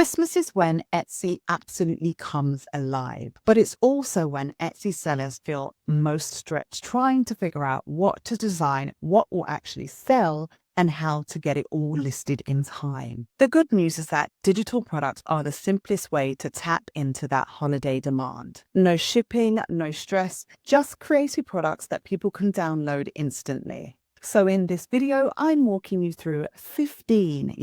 Christmas is when Etsy absolutely comes alive, but it's also when Etsy sellers feel most stretched trying to figure out what to design, what will actually sell, and how to get it all listed in time. The good news is that digital products are the simplest way to tap into that holiday demand. No shipping, no stress, just creative products that people can download instantly. So in this video, I'm walking you through 15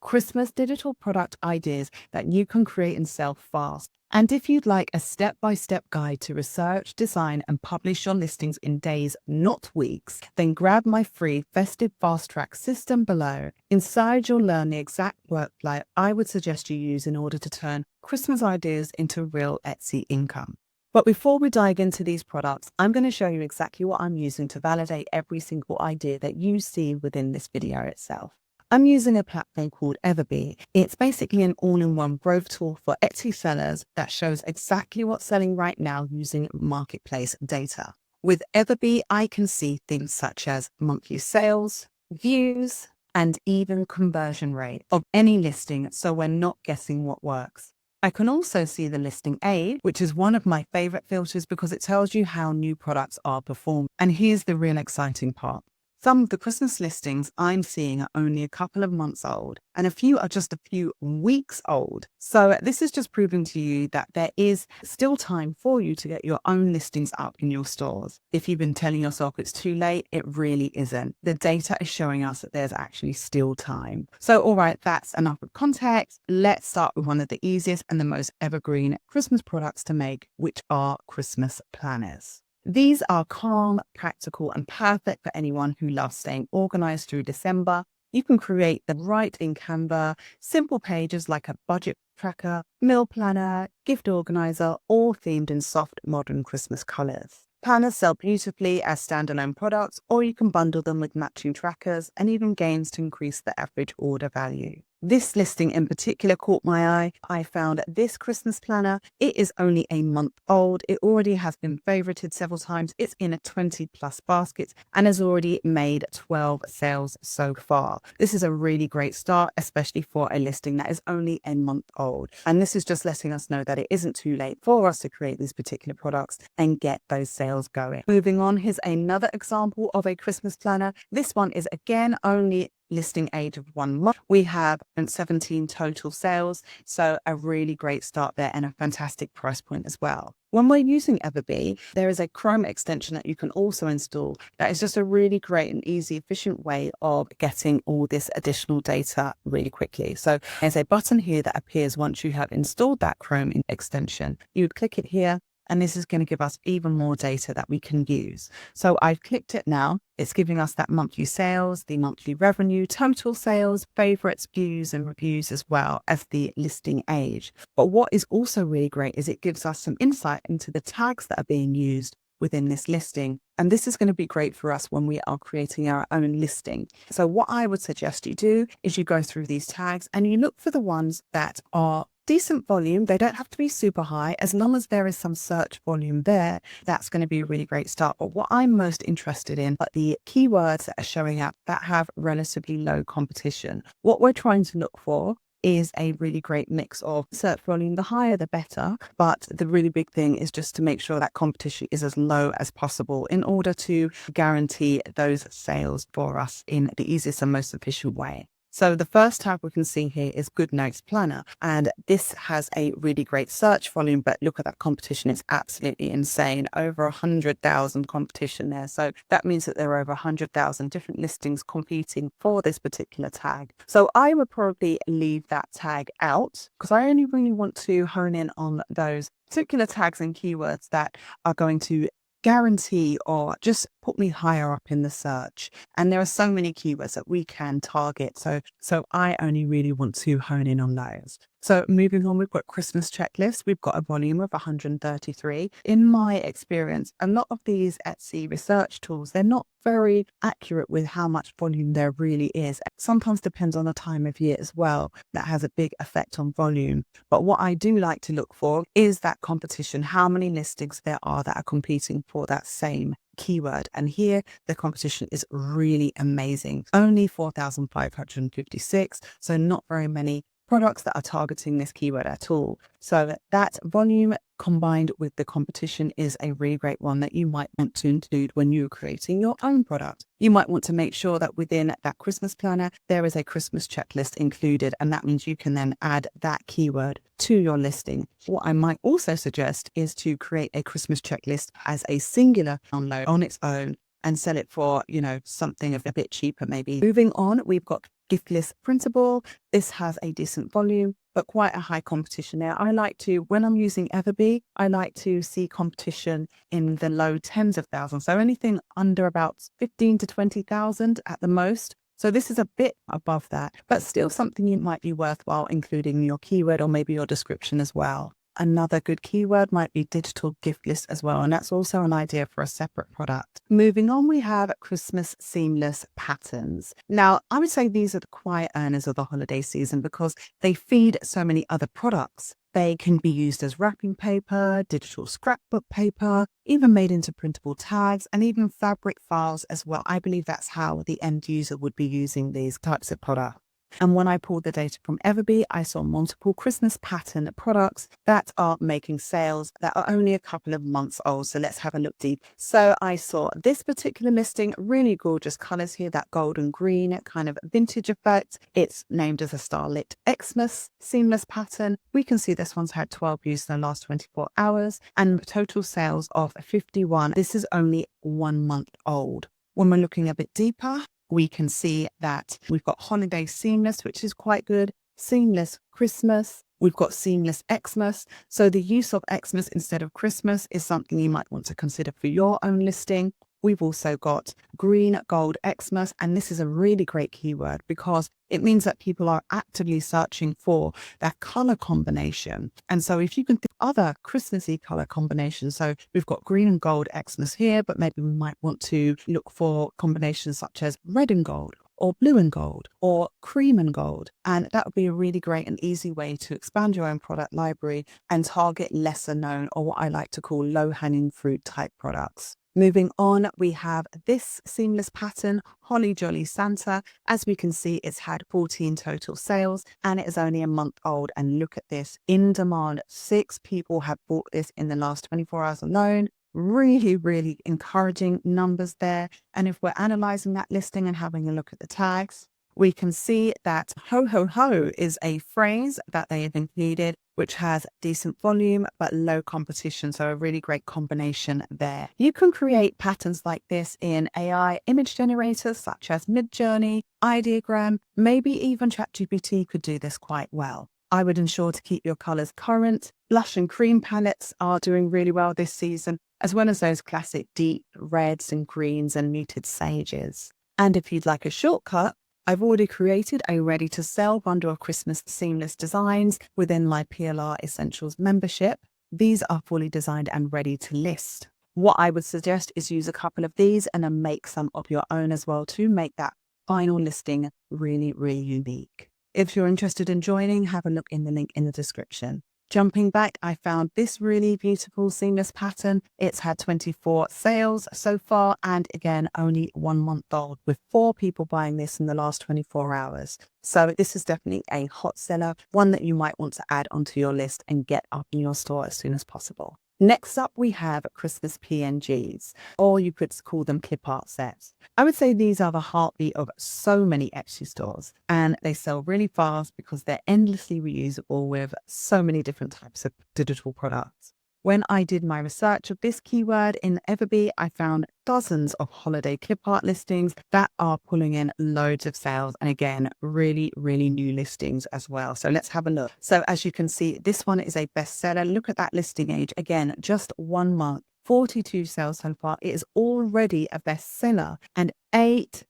Christmas digital product ideas that you can create and sell fast. And if you'd like a step-by-step guide to research, design, and publish your listings in days, not weeks, then grab my free festive fast track system below. Inside, you'll learn the exact workflow I would suggest you use in order to turn Christmas ideas into real Etsy income. But before we dive into these products, I'm going to show you exactly what I'm using to validate every single idea that you see within this video itself. I'm using a platform called EverBee. It's basically an all-in-one growth tool for Etsy sellers that shows exactly what's selling right now using marketplace data. With EverBee, I can see things such as monthly sales, views, and even conversion rate of any listing, so we're not guessing what works. I can also see the listing age, which is one of my favorite filters because it tells you how new products are performing. And here's the real exciting part. Some of the Christmas listings I'm seeing are only a couple of months old, and a few are just a few weeks old. So this is just proving to you that there is still time for you to get your own listings up in your stores. If you've been telling yourself it's too late, it really isn't. The data is showing us that there's actually still time. So all right, that's enough of context. Let's start with one of the easiest and the most evergreen Christmas products to make, which are Christmas planners. These are calm, practical, and perfect for anyone who loves staying organized through December. You can create them right in Canva, simple pages like a budget tracker, meal planner, gift organizer, all themed in soft, modern Christmas colors. Planners sell beautifully as standalone products, or you can bundle them with matching trackers and even games to increase the average order value. This listing in particular caught my eye. I found this Christmas planner. It is only a month old. It already has been favorited several times. It's in a 20+ baskets and has already made 12 sales so far. This is a really great start, especially for a listing that is only a month old. And this is just letting us know that it isn't too late for us to create these particular products and get those sales going. Moving on, here's another example of a Christmas planner. This one is again only listing age of 1 month. We have 17 total sales, so a really great start there and a fantastic price point as well. When we're using EverBee, there is a Chrome extension that you can also install that is just a really great and easy, efficient way of getting all this additional data really quickly. So there's a button here that appears once you have installed that Chrome extension. You would click it here, and this is going to give us even more data that we can use. So I've clicked it now. It's giving us that monthly sales, the monthly revenue, total sales, favorites, views, and reviews, as well as the listing age. But what is also really great is it gives us some insight into the tags that are being used within this listing. And this is going to be great for us when we are creating our own listing. So what I would suggest you do is you go through these tags and you look for the ones that are decent volume. They don't have to be super high. As long as there is some search volume there, that's going to be a really great start. But what I'm most interested in are the keywords that are showing up that have relatively low competition. What we're trying to look for is a really great mix of search volume. The higher, the better. But the really big thing is just to make sure that competition is as low as possible in order to guarantee those sales for us in the easiest and most efficient way. So the first tab we can see here is Good Notes Planner, and this has a really great search volume, but look at that competition. It's absolutely insane. Over 100,000 competition there. So that means that there are over 100,000 different listings competing for this particular tag. So I would probably leave that tag out because I only really want to hone in on those particular tags and keywords that are going to guarantee or just put me higher up in the search. And there are so many keywords that we can target. So I only really want to hone in on those. So moving on, we've got Christmas checklist. We've got a volume of 133. In my experience, a lot of these Etsy research tools, they're not very accurate with how much volume there really is. It sometimes depends on the time of year as well. That has a big effect on volume. But what I do like to look for is that competition, how many listings there are that are competing for that same keyword. And here the competition is really amazing. Only 4,556, so not very many products that are targeting this keyword at all. So that volume combined with the competition is a really great one that you might want to include when you're creating your own product. You might want to make sure that within that Christmas planner, there is a Christmas checklist included, and that means you can then add that keyword to your listing. What I might also suggest is to create a Christmas checklist as a singular download on its own and sell it for, something a bit cheaper maybe. Moving on, we've got gift list printable. This has a decent volume, but quite a high competition there. When I'm using EverBee, I like to see competition in the low tens of thousands. So anything under about 15 to 20,000 at the most. So this is a bit above that, but still something you might be worthwhile including in your keyword or maybe your description as well. Another good keyword might be digital gift list as well, and that's also an idea for a separate product. Moving on, we have Christmas seamless patterns. Now, I would say these are the quiet earners of the holiday season because they feed so many other products. They can be used as wrapping paper, digital scrapbook paper, even made into printable tags, and even fabric files as well. I believe that's how the end user would be using these types of products. And when I pulled the data from EverBee, I saw multiple Christmas pattern products that are making sales that are only a couple of months old. So let's have a look deep. So I saw this particular listing, really gorgeous colors here, that golden green kind of vintage effect. It's named as a Starlit Xmas seamless pattern. We can see this one's had 12 views in the last 24 hours and total sales of 51. This is only 1 month old. When we're looking a bit deeper, we can see that we've got holiday seamless, which is quite good. Seamless Christmas. We've got seamless Xmas. So the use of Xmas instead of Christmas is something you might want to consider for your own listing. We've also got green gold Xmas, and this is a really great keyword because it means that people are actively searching for that color combination. And so if you can think of other Christmassy color combinations, so we've got green and gold Xmas here, but maybe we might want to look for combinations such as red and gold, or blue and gold, or cream and gold. And that would be a really great and easy way to expand your own product library and target lesser known, or what I like to call low-hanging fruit type products. Moving on, we have this seamless pattern, Holly Jolly Santa. As we can see, it's had 14 total sales and it is only a month old. And look at this, in demand. 6 people have bought this in the last 24 hours alone. Really, really encouraging numbers there. And if we're analyzing that listing and having a look at the tags, we can see that ho ho ho is a phrase that they have included, which has decent volume but low competition. So a really great combination there. You can create patterns like this in AI image generators such as Midjourney, Ideogram, maybe even ChatGPT could do this quite well. I would ensure to keep your colors current. Blush and cream palettes are doing really well this season, as well as those classic deep reds and greens and muted sages. And if you'd like a shortcut, I've already created a ready-to-sell bundle of Christmas seamless designs within my PLR Essentials membership. These are fully designed and ready to list. What I would suggest is use a couple of these and then make some of your own as well to make that final listing really, really unique. If you're interested in joining, have a look in the link in the description. Jumping back, I found this really beautiful seamless pattern. It's had 24 sales so far, and again, only 1 month old, with 4 people buying this in the last 24 hours. So this is definitely a hot seller, one that you might want to add onto your list and get up in your store as soon as possible. Next up, we have Christmas PNGs, or you could call them clip art sets. I would say these are the heartbeat of so many Etsy stores, and they sell really fast because they're endlessly reusable with so many different types of digital products. When I did my research of this keyword in EverBee, I found dozens of holiday clip art listings that are pulling in loads of sales. And again, really, really new listings as well. So let's have a look. So as you can see, this one is a bestseller. Look at that listing age. Again, just 1 month. 42 sales so far. It is already a bestseller, and 8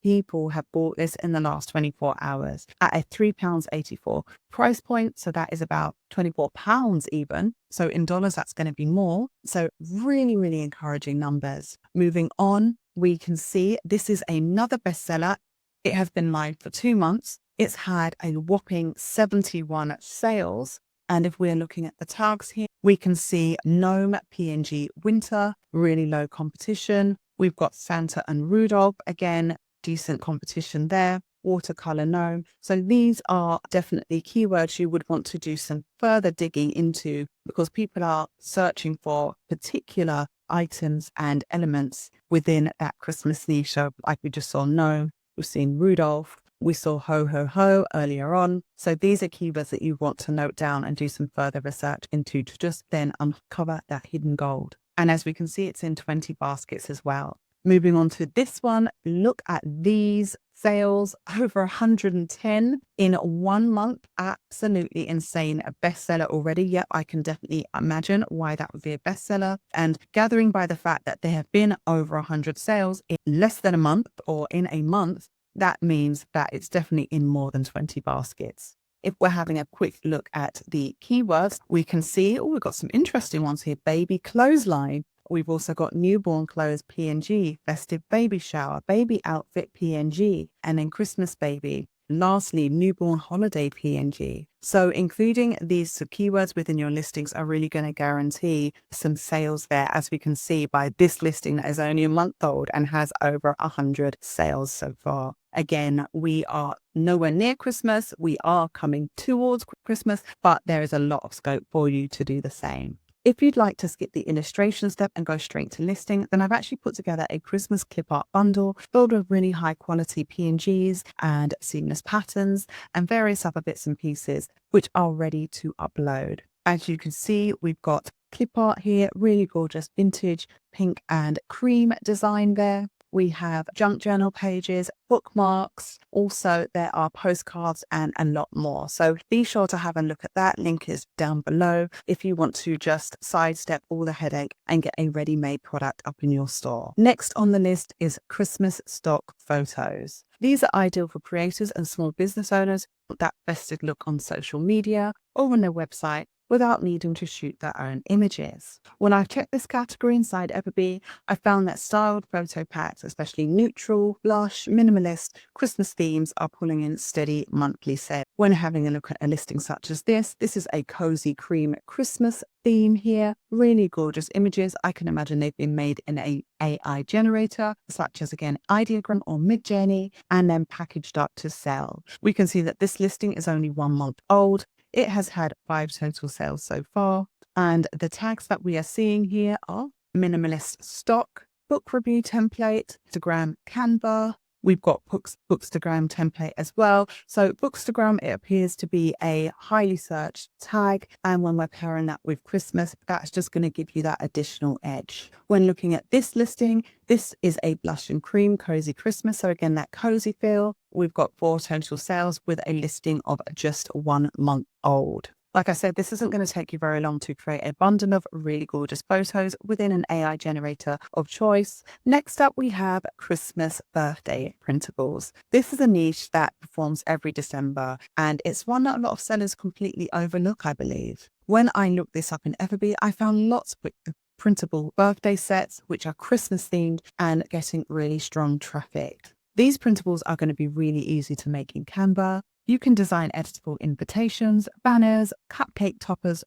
people have bought this in the last 24 hours at a £3.84 price point. So that is about £24 even. So in dollars, that's going to be more. So really, really encouraging numbers. Moving on, we can see this is another bestseller. It has been live for 2 months. It's had a whopping 71 sales. And if we're looking at the tags here, we can see Gnome PNG Winter, really low competition. We've got Santa and Rudolph, again, decent competition there. watercolor gnome. So these are definitely keywords you would want to do some further digging into, because people are searching for particular items and elements within that Christmas niche. So like we just saw gnome, we've seen Rudolph, we saw ho ho ho earlier on. So these are keywords that you want to note down and do some further research into to just then uncover that hidden gold. And as we can see, it's in 20 baskets as well. Moving on to this one, look at these sales, over 110 in 1 month. Absolutely insane. A bestseller already. Yep, I can definitely imagine why that would be a bestseller. And gathering by the fact that there have been over 100 sales in less than a month or in a month, that means that it's definitely in more than 20 baskets. If we're having a quick look at the keywords, we can see, we've got some interesting ones here. Baby clothesline. We've also got newborn clothes PNG, festive baby shower, baby outfit PNG, and then Christmas baby. Lastly, newborn holiday PNG. So including these keywords within your listings are really going to guarantee some sales there, as we can see by this listing that is only a month old and has over 100 sales so far. Again, we are nowhere near Christmas. We are coming towards Christmas, but there is a lot of scope for you to do the same. If you'd like to skip the illustration step and go straight to listing, then I've actually put together a Christmas clip art bundle filled with really high quality PNGs and seamless patterns and various other bits and pieces which are ready to upload. As you can see, we've got clip art here, really gorgeous vintage pink and cream design there. We have junk journal pages, bookmarks. Also, there are postcards and a lot more. So be sure to have a look at that. Link is down below if you want to just sidestep all the headache and get a ready-made product up in your store. Next on the list is Christmas stock photos. These are ideal for creators and small business owners with that festive look on social media or on their website without needing to shoot their own images. When I checked this category inside EverBee, I found that styled photo packs, especially neutral, blush, minimalist, Christmas themes are pulling in steady monthly sales. When having a look at a listing such as this is a cozy cream Christmas theme here. Really gorgeous images. I can imagine they've been made in a AI generator, such as again, Ideogram or Midjourney, and then packaged up to sell. We can see that this listing is only 1 month old. It has had 5 total sales so far. And the tags that we are seeing here are minimalist stock, book review template, Instagram Canva. We've got Bookstagram template as well. So Bookstagram, it appears to be a highly searched tag. And when we're pairing that with Christmas, that's just going to give you that additional edge. When looking at this listing, this is a blush and cream cozy Christmas. So again, that cozy feel. We've got 4 total sales with a listing of just 1 month old. Like I said, this isn't going to take you very long to create a bundle of really gorgeous photos within an AI generator of choice. Next up, we have Christmas birthday printables. This is a niche that performs every December, and it's one that a lot of sellers completely overlook, I believe. When I looked this up in EverBee, I found lots of printable birthday sets, which are Christmas themed and getting really strong traffic. These printables are going to be really easy to make in Canva. You can design editable invitations, banners, cupcake toppers,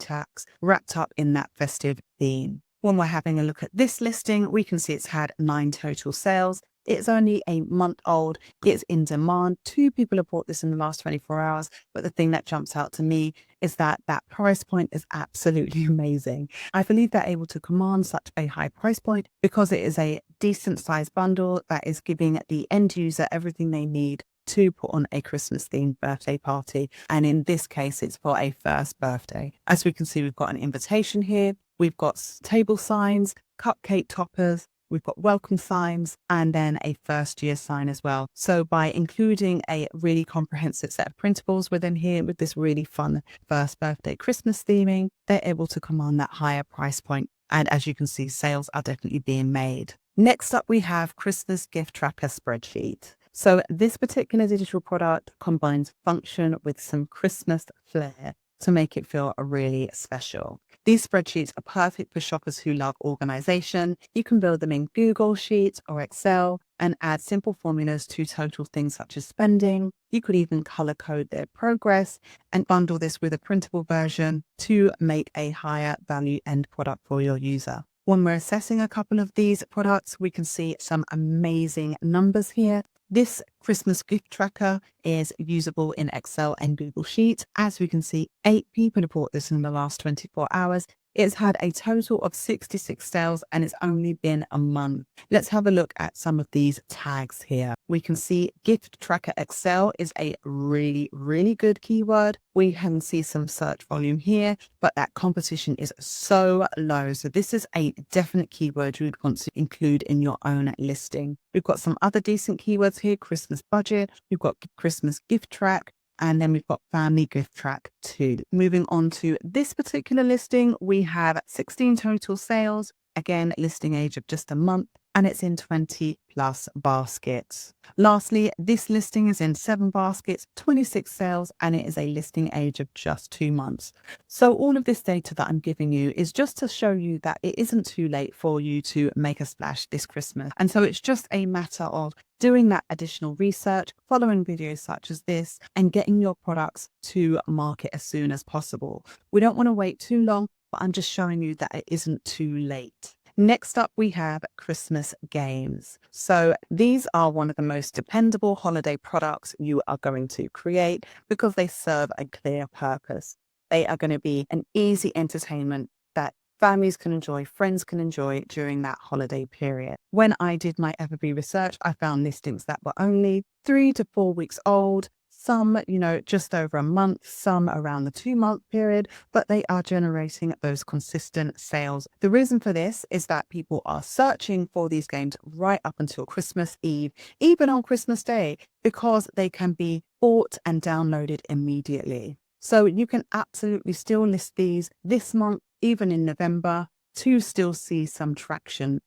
tags wrapped up in that festive theme. When we're having a look at this listing, we can see it's had 9 total sales. It's only a month old. It's in demand. 2 people have bought this in the last 24 hours. But the thing that jumps out to me is that that price point is absolutely amazing. I believe they're able to command such a high price point because it is a decent sized bundle that is giving the end user everything they need to put on a Christmas themed birthday party. And in this case, it's for a first birthday. As we can see, we've got an invitation here. We've got table signs, cupcake toppers, we've got welcome signs, and then a first year sign as well. So by including a really comprehensive set of printables within here with this really fun first birthday Christmas theming, they're able to command that higher price point. And as you can see, sales are definitely being made. Next up, we have Christmas gift tracker spreadsheet. So this particular digital product combines function with some Christmas flair to make it feel really special. These spreadsheets are perfect for shoppers who love organization. You can build them in Google Sheets or Excel and add simple formulas to total things such as spending. You could even color code their progress and bundle this with a printable version to make a higher value end product for your user. When we're assessing a couple of these products, we can see some amazing numbers here. This Christmas gift tracker is usable in Excel and Google Sheets. As we can see, 8 people have bought this in the last 24 hours. It's had a total of 66 sales and it's only been a month. Let's have a look at some of these tags here. We can see gift tracker Excel is a really, really good keyword. We can see some search volume here, but that competition is so low. So this is a definite keyword you would want to include in your own listing. We've got some other decent keywords here: Christmas budget, we've got Christmas gift track, and then we've got family gift track too. Moving on to this particular listing, we have 16 total sales. Again, listing age of just a month, and it's in 20 plus baskets. Lastly, this listing is in 7 baskets, 26 sales, and it is a listing age of just 2 months. So all of this data that I'm giving you is just to show you that it isn't too late for you to make a splash this Christmas. And so it's just a matter of doing that additional research, following videos such as this, and getting your products to market as soon as possible. We don't want to wait too long, but I'm just showing you that it isn't too late. Next up, we have Christmas games. So these are one of the most dependable holiday products you are going to create because they serve a clear purpose. They are going to be an easy entertainment that families can enjoy, friends can enjoy during that holiday period. When I did my EverBee research, I found listings that were only 3 to 4 weeks old. Some, just over a month, some around the 2-month period, but they are generating those consistent sales. The reason for this is that people are searching for these games right up until Christmas Eve, even on Christmas Day, because they can be bought and downloaded immediately. So you can absolutely still list these this month, even in November, to still see some traction.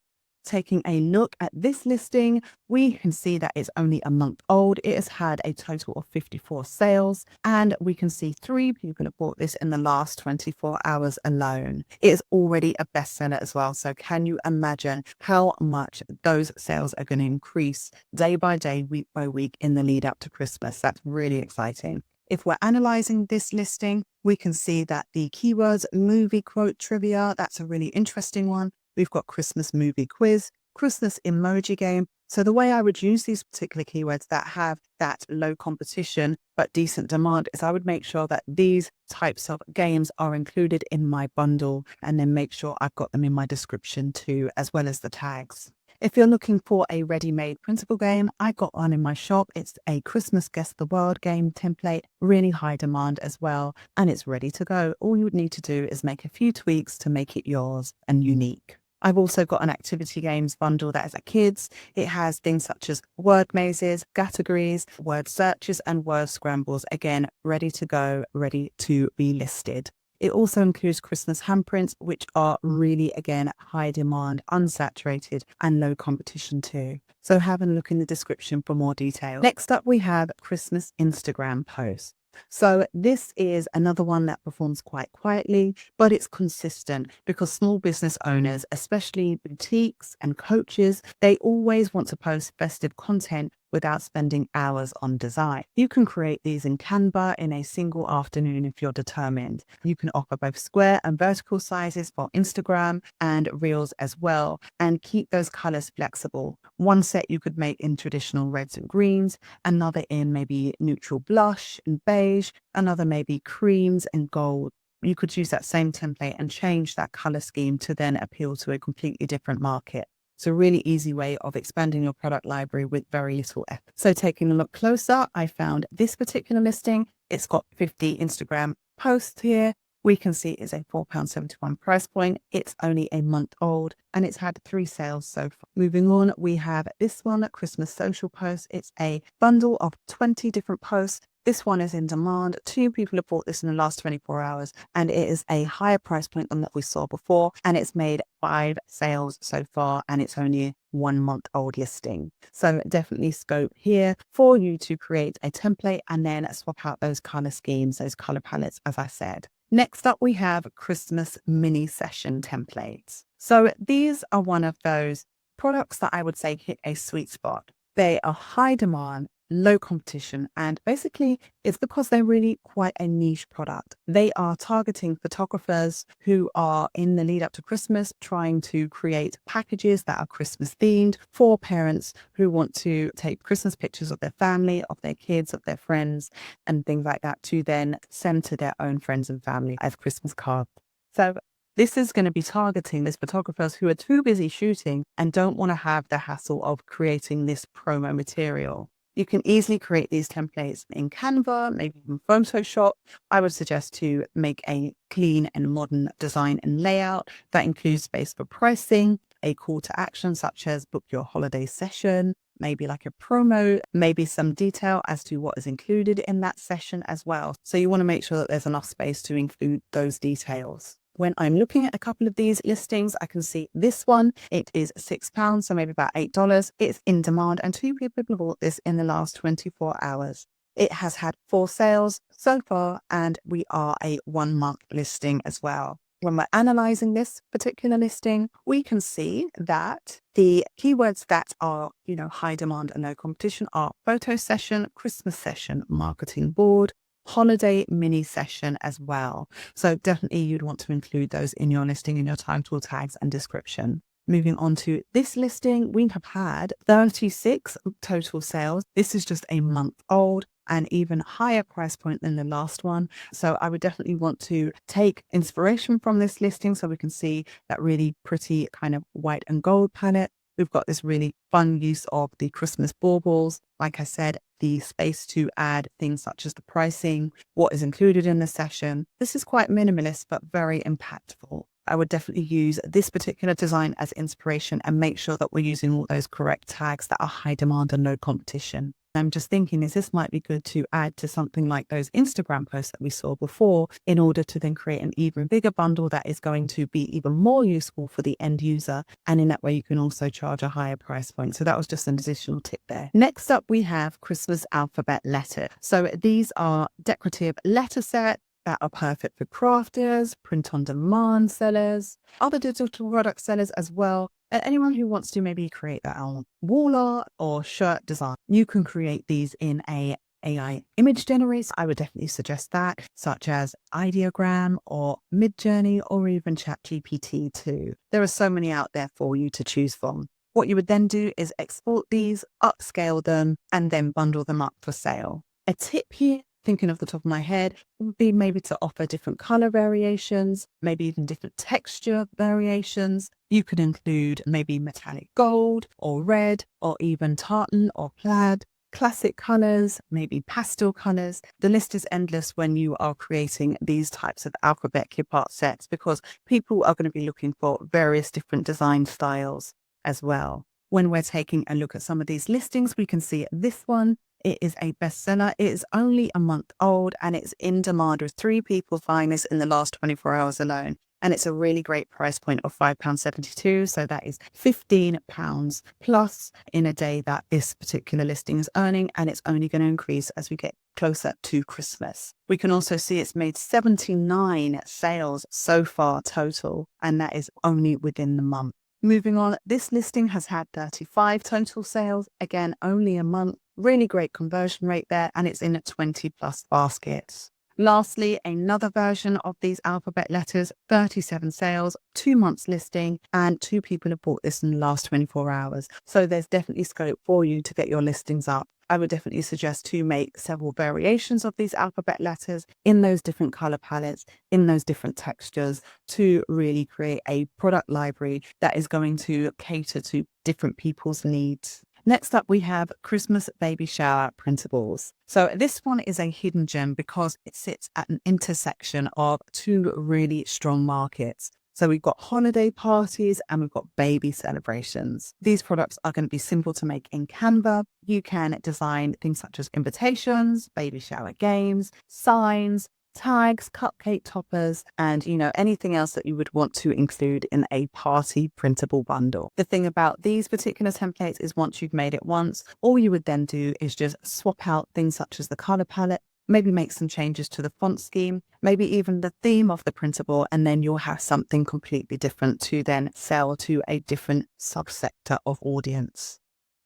Taking a look at this listing, we can see that it's only a month old. It has had a total of 54 sales, and we can see 3 people have bought this in the last 24 hours alone. It is already a bestseller as well. So can you imagine how much those sales are going to increase day by day, week by week in the lead up to Christmas? That's really exciting. If we're analyzing this listing, we can see that the keywords movie quote trivia, that's a really interesting one. We've got Christmas movie quiz, Christmas emoji game. So the way I would use these particular keywords that have that low competition but decent demand is I would make sure that these types of games are included in my bundle, and then make sure I've got them in my description too, as well as the tags. If you're looking for a ready-made printable game, I got one in my shop. It's a Christmas Guess the World game template, really high demand as well, and it's ready to go. All you would need to do is make a few tweaks to make it yours and unique. I've also got an activity games bundle that is a kids. It has things such as word mazes, categories, word searches, and word scrambles. Again, ready to go, ready to be listed. It also includes Christmas handprints, which are really, again, high demand, unsaturated, and low competition too. So have a look in the description for more detail. Next up, we have Christmas Instagram posts. So this is another one that performs quite quietly, but it's consistent because small business owners, especially boutiques and coaches, they always want to post festive content without spending hours on design. You can create these in Canva in a single afternoon if you're determined. You can offer both square and vertical sizes for Instagram and Reels as well, and keep those colors flexible. One set you could make in traditional reds and greens, another in maybe neutral blush and beige, another maybe creams and gold. You could use that same template and change that color scheme to then appeal to a completely different market. It's a really easy way of expanding your product library with very little effort. So taking a look closer, I found this particular listing. It's got 50 Instagram posts here. We can see it's a £4.71 price point. It's only a month old and it's had 3 sales so far. Moving on, we have this one, Christmas social post. It's a bundle of 20 different posts. This one is in demand. 2 people have bought this in the last 24 hours, and it is a higher price point than that we saw before. And it's made 5 sales so far, and it's only a 1-month-old listing. So definitely scope here for you to create a template and then swap out those color schemes, those color palettes, as I said. Next up, we have Christmas mini session templates. So these are one of those products that I would say hit a sweet spot. They are high demand, low competition. And basically, it's because they're really quite a niche product. They are targeting photographers who are in the lead up to Christmas trying to create packages that are Christmas themed for parents who want to take Christmas pictures of their family, of their kids, of their friends, and things like that to then send to their own friends and family as Christmas cards. So this is going to be targeting these photographers who are too busy shooting and don't want to have the hassle of creating this promo material. You can easily create these templates in Canva, maybe even Photoshop. I would suggest to make a clean and modern design and layout that includes space for pricing, a call to action such as book your holiday session, maybe like a promo, maybe some detail as to what is included in that session as well. So you want to make sure that there's enough space to include those details. When I'm looking at a couple of these listings, I can see this one, it is £6, so maybe about $8. It's in demand and 2 people have bought this in the last 24 hours. It has had 4 sales so far and we are a 1-month listing as well. When we're analyzing this particular listing, we can see that the keywords that are, high demand and no competition are photo session, Christmas session, marketing board, holiday mini session as well. So definitely you'd want to include those in your listing, in your title, tags and description. Moving on to this listing, we have had 36 total sales. This is just a month old and even higher price point than the last one. So I would definitely want to take inspiration from this listing so we can see that really pretty kind of white and gold palette. We've got this really fun use of the Christmas baubles. Like I said, the space to add things such as the pricing, what is included in the session. This is quite minimalist, but very impactful. I would definitely use this particular design as inspiration and make sure that we're using all those correct tags that are high demand and no competition. I'm just thinking this might be good to add to something like those Instagram posts that we saw before in order to then create an even bigger bundle that is going to be even more useful for the end user. And in that way, you can also charge a higher price point. So that was just an additional tip there. Next up, we have Christmas alphabet letter. So these are decorative letter sets that are perfect for crafters, print-on-demand sellers, other digital product sellers as well, and anyone who wants to maybe create their own wall art or shirt design. You can create these in a AI image generator. I would definitely suggest that, such as Ideogram or Midjourney or even ChatGPT too. There are so many out there for you to choose from. What you would then do is export these, upscale them, and then bundle them up for sale. A tip here, thinking off the top of my head, would be maybe to offer different color variations, maybe even different texture variations. You could include maybe metallic gold or red or even tartan or plaid, classic colors, maybe pastel colors. The list is endless when you are creating these types of alphabet clip art sets because people are going to be looking for various different design styles as well. When we're taking a look at some of these listings, we can see this one. It is a bestseller. It is only a month old and it's in demand with 3 people buying this in the last 24 hours alone. And it's a really great price point of £5.72. So that is £15 plus in a day that this particular listing is earning. And it's only going to increase as we get closer to Christmas. We can also see it's made 79 sales so far total. And that is only within the month. Moving on, this listing has had 35 total sales. Again, only a month. Really great conversion rate there, and it's in 20 plus baskets. Lastly, another version of these alphabet letters, 37 sales, 2 months listing, and 2 people have bought this in the last 24 hours. So there's definitely scope for you to get your listings up. I would definitely suggest to make several variations of these alphabet letters in those different color palettes, in those different textures to really create a product library that is going to cater to different people's needs. Next up, we have Christmas baby shower printables. So this one is a hidden gem because it sits at an intersection of 2 really strong markets. So we've got holiday parties and we've got baby celebrations. These products are going to be simple to make in Canva. You can design things such as invitations, baby shower games, signs, tags, cupcake toppers, and anything else that you would want to include in a party printable bundle. The thing about these particular templates is once you've made it once, all you would then do is just swap out things such as the color palette, maybe make some changes to the font scheme, maybe even the theme of the printable, and then you'll have something completely different to then sell to a different subsector of audience.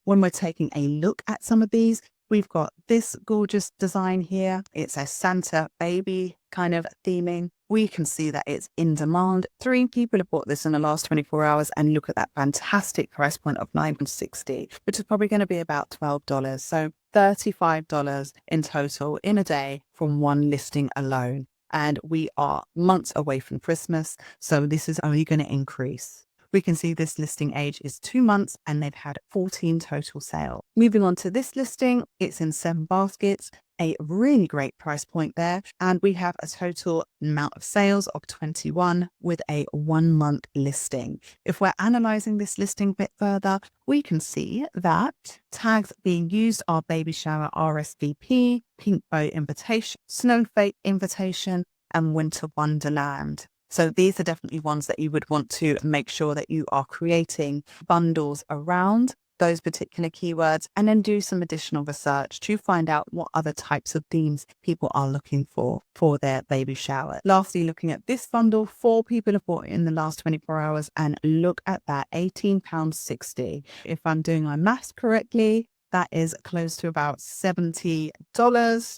When we're taking a look at some of these, We've got this gorgeous design here. It's a Santa baby kind of theming. We can see that it's in demand. 3 people have bought this in the last 24 hours, and look at that fantastic price point of $9.60, which is probably going to be about $12. So $35 in total in a day from one listing alone. And we are months away from Christmas, so this is only going to increase. We can see this listing age is 2 months and they've had 14 total sales. Moving on to this listing, it's in 7 baskets, a really great price point there. And we have a total amount of sales of 21 with a 1-month listing. If we're analyzing this listing a bit further, we can see that tags being used are baby shower RSVP, pink bow invitation, snowflake invitation, and winter wonderland. So these are definitely ones that you would want to make sure that you are creating bundles around those particular keywords, and then do some additional research to find out what other types of themes people are looking for their baby shower. Lastly, looking at this bundle, 4 people have bought it in the last 24 hours, and look at that, £18.60. If I'm doing my maths correctly, that is close to about $70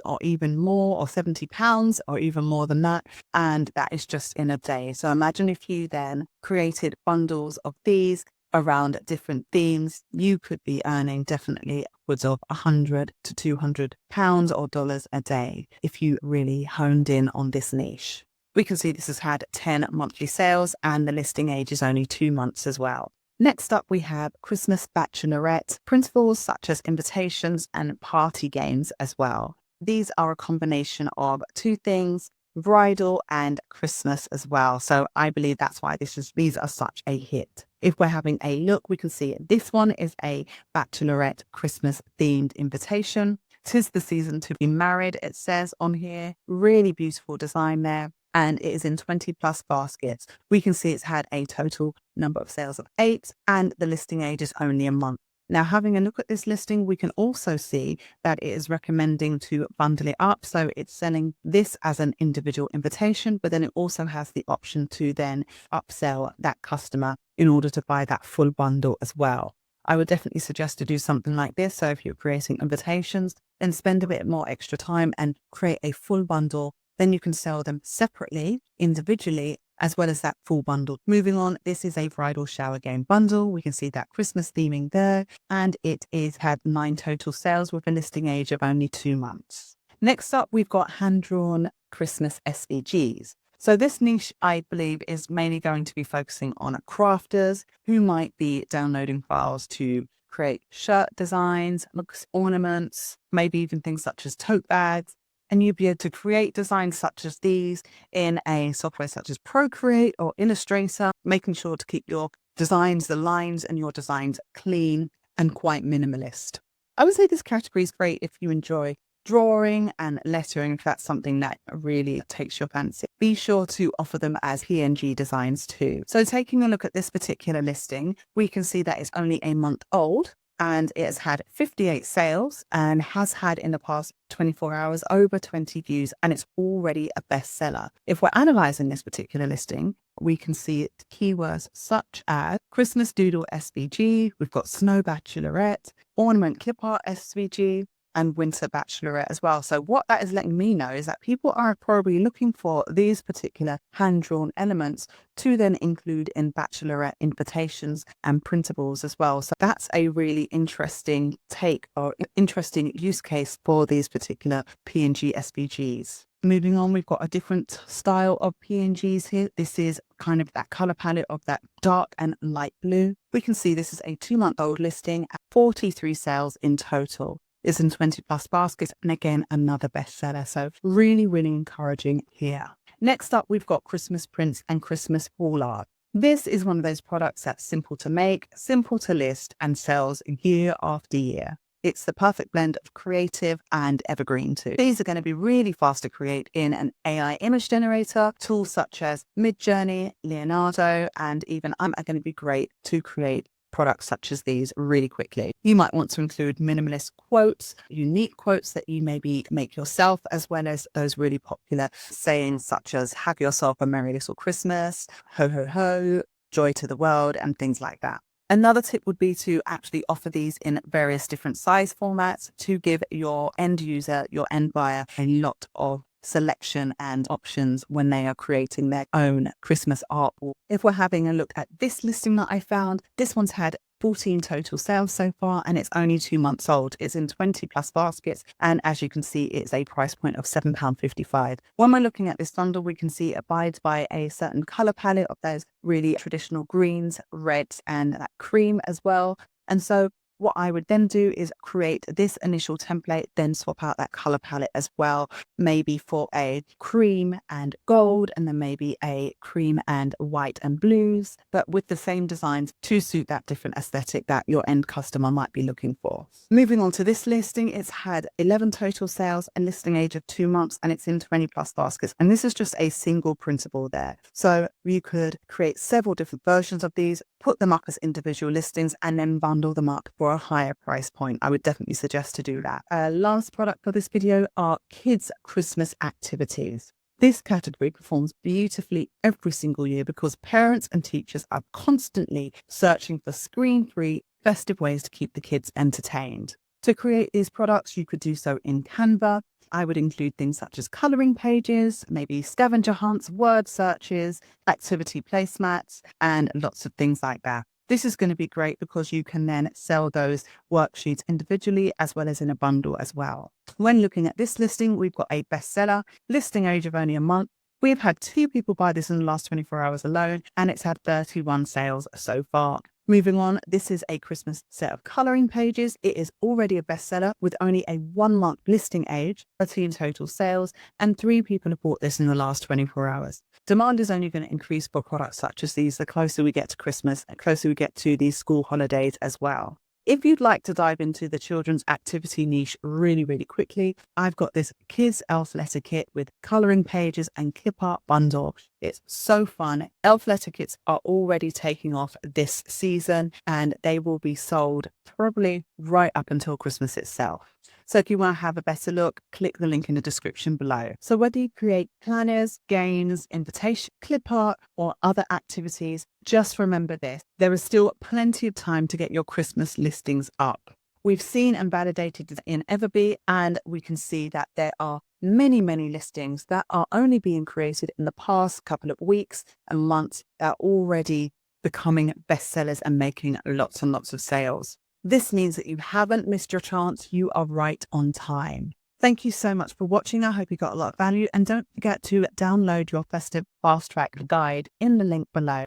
or even more, or £70 or even more than that. And that is just in a day. So imagine if you then created bundles of these around different themes, you could be earning definitely upwards of £100 to £200 or dollars a day if you really honed in on this niche. We can see this has had 10 monthly sales and the listing age is only 2 months as well. Next up, we have Christmas Bachelorette, printables such as invitations and party games as well. These are a combination of 2 things, bridal and Christmas as well. So I believe that's why these are such a hit. If we're having a look, we can see this one is a Bachelorette Christmas themed invitation. 'Tis the season to be married, it says on here. Really beautiful design there. And it is in 20 plus baskets. We can see it's had a total number of sales of 8 and the listing age is only a month. Now, having a look at this listing, we can also see that it is recommending to bundle it up. So it's selling this as an individual invitation, but then it also has the option to then upsell that customer in order to buy that full bundle as well. I would definitely suggest to do something like this. So if you're creating invitations, then spend a bit more extra time and create a full bundle. Then you can sell them separately, individually, as well as that full bundle. Moving on, this is a bridal shower game bundle. We can see that Christmas theming there, and it is had 9 total sales with a listing age of only 2 months. Next up, we've got hand-drawn Christmas SVGs. So this niche, I believe, is mainly going to be focusing on crafters who might be downloading files to create shirt designs, ornaments, maybe even things such as tote bags. And you'd be able to create designs such as these in a software such as Procreate or Illustrator, making sure to keep your designs, the lines and your designs clean and quite minimalist. I would say this category is great if you enjoy drawing and lettering, if that's something that really takes your fancy. Be sure to offer them as PNG designs too. So taking a look at this particular listing, we can see that it's only a month old. And it has had 58 sales and has had in the past 24 hours over 20 views, and it's already a bestseller. If we're analysing this particular listing, we can see keywords such as Christmas Doodle SVG, we've got Snow Bachelorette, Ornament Clip Art SVG, and Winter Bachelorette as well. So what that is letting me know is that people are probably looking for these particular hand-drawn elements to then include in Bachelorette invitations and printables as well. So that's a really interesting take or interesting use case for these particular PNG SVGs. Moving on, we've got a different style of PNGs here. This is kind of that color palette of that dark and light blue. We can see this is a 2-month-old listing at 43 sales in total. It's in 20 plus baskets, and again, another bestseller. So really, really encouraging here. Next up, we've got Christmas prints and Christmas wall art. This is one of those products that's simple to make, simple to list, and sells year after year. It's the perfect blend of creative and evergreen too. These are going to be really fast to create in an AI image generator. Tools such as Midjourney, Leonardo, and even I'm going to be great to create products such as these really quickly. You might want to include minimalist quotes, unique quotes that you maybe make yourself, as well as those really popular sayings such as have yourself a merry little Christmas, ho ho ho, joy to the world, and things like that. Another tip would be to actually offer these in various different size formats to give your end user, your end buyer, a lot of selection and options when they are creating their own Christmas artwork. If we're having a look at this listing that I found, this one's had 14 total sales so far, and it's only 2 months old. It's in 20 plus baskets, and as you can see, it's a price point of £7.55. When we're looking at this bundle, we can see it abides by a certain color palette of those really traditional greens, reds, and that cream as well. And so what I would then do is create this initial template, then swap out that color palette as well, maybe for a cream and gold, and then maybe a cream and white and blues, but with the same designs to suit that different aesthetic that your end customer might be looking for. Moving on to this listing, it's had 11 total sales, a listing age of 2 months, and it's in 20 plus baskets. And this is just a single printable there. So you could create several different versions of these, put them up as individual listings, and then bundle them up for a higher price point. I would definitely suggest to do that. Last product for this video are kids' Christmas activities. This category performs beautifully every single year because parents and teachers are constantly searching for screen-free, festive ways to keep the kids entertained. To create these products, you could do so in Canva. I would include things such as colouring pages, maybe scavenger hunts, word searches, activity placemats, and lots of things like that. This is going to be great because you can then sell those worksheets individually as well as in a bundle as well. When looking at this listing, we've got a bestseller, listing age of only a month. We've had 2 people buy this in the last 24 hours alone, and it's had 31 sales so far. Moving on, this is a Christmas set of colouring pages. It is already a bestseller with only a 1-month listing age, 13 total sales, and 3 people have bought this in the last 24 hours. Demand is only going to increase for products such as these the closer we get to Christmas and closer we get to these school holidays as well. If you'd like to dive into the children's activity niche really, really quickly, I've got this Kids Elf letter kit with colouring pages and clip art bundle. It's so fun. Elf letter kits are already taking off this season, and they will be sold probably right up until Christmas itself. So if you want to have a better look, click the link in the description below. So whether you create planners, games, invitation, clip art, or other activities, just remember this: there is still plenty of time to get your Christmas listings up. We've seen and validated this in EverBee, and we can see that there are many, many listings that are only being created in the past couple of weeks and months that are already becoming bestsellers and making lots and lots of sales. This means that you haven't missed your chance. You are right on time. Thank you so much for watching. I hope you got a lot of value, and don't forget to download your festive fast track guide in the link below.